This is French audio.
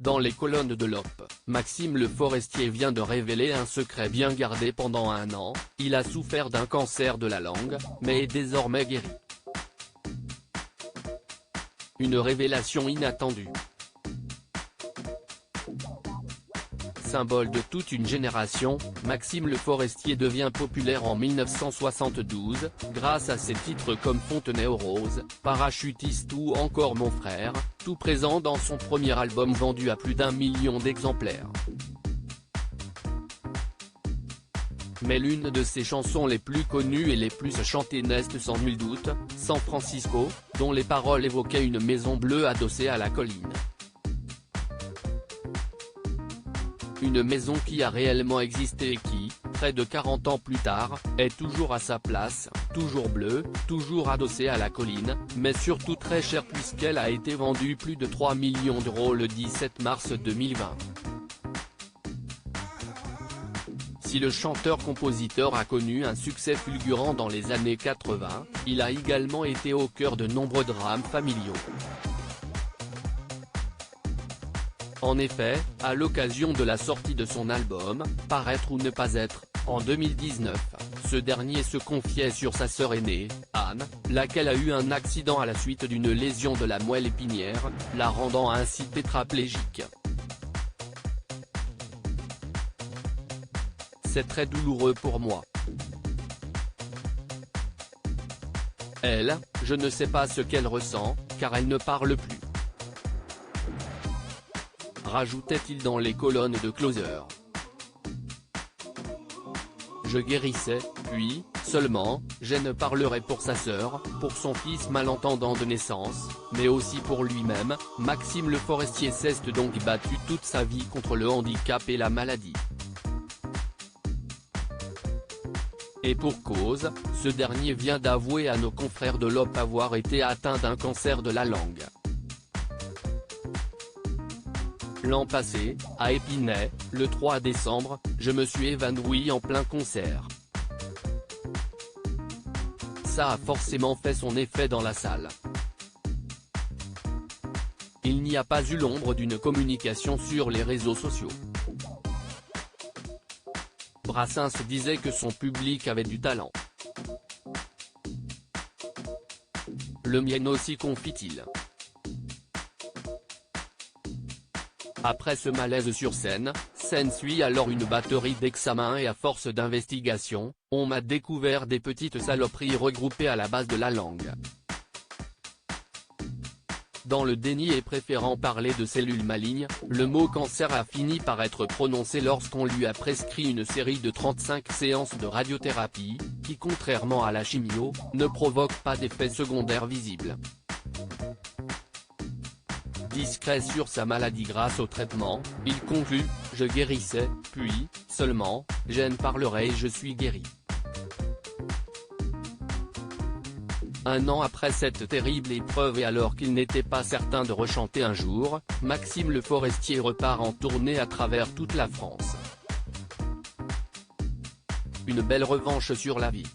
Dans les colonnes de l'Op, Maxime Le Forestier vient de révéler un secret bien gardé pendant un an: il a souffert d'un cancer de la langue, mais est désormais guéri. Une révélation inattendue. Symbole de toute une génération, Maxime Le Forestier devient populaire en 1972, grâce à ses titres comme Fontenay aux roses, Parachutiste ou encore Mon frère, tout présent dans son premier album vendu à plus d'1 million d'exemplaires. Mais l'une de ses chansons les plus connues et les plus chantées n'est sans nul doute San Francisco, dont les paroles évoquaient une maison bleue adossée à la colline. Une maison qui a réellement existé et qui, près de 40 ans plus tard, est toujours à sa place, toujours bleue, toujours adossée à la colline, mais surtout très chère puisqu'elle a été vendue plus de 3 millions d'euros le 17 mars 2020. Si le chanteur-compositeur a connu un succès fulgurant dans les années 80, il a également été au cœur de nombreux drames familiaux. En effet, à l'occasion de la sortie de son album, Paraître ou ne pas être, en 2019, ce dernier se confiait sur sa sœur aînée, Anne, laquelle a eu un accident à la suite d'une lésion de la moelle épinière, la rendant ainsi tétraplégique. C'est très douloureux pour moi. Elle, je ne sais pas ce qu'elle ressent, car elle ne parle plus. Rajoutait-il dans les colonnes de Closer. Je guérissais, puis, seulement, je ne parlerai pour sa sœur, pour son fils malentendant de naissance, mais aussi pour lui-même. Maxime Le Forestier s'est donc battu toute sa vie contre le handicap et la maladie. Et pour cause, ce dernier vient d'avouer à nos confrères de l'Op avoir été atteint d'un cancer de la langue. L'an passé, à Épinay, le 3 décembre, je me suis évanoui en plein concert. Ça a forcément fait son effet dans la salle. Il n'y a pas eu l'ombre d'une communication sur les réseaux sociaux. Brassens disait que son public avait du talent. Le mien aussi, confie-t-il. Après ce malaise sur scène, s'ensuit alors une batterie d'examens et à force d'investigation, on m'a découvert des petites saloperies regroupées à la base de la langue. Dans le déni et préférant parler de cellules malignes, le mot cancer a fini par être prononcé lorsqu'on lui a prescrit une série de 35 séances de radiothérapie, qui contrairement à la chimio, ne provoque pas d'effets secondaires visibles. Discret sur sa maladie grâce au traitement, il conclut: je guérissais, puis, seulement, je ne parlerai et je suis guéri. Un an après cette terrible épreuve et alors qu'il n'était pas certain de rechanter un jour, Maxime Le Forestier repart en tournée à travers toute la France. Une belle revanche sur la vie.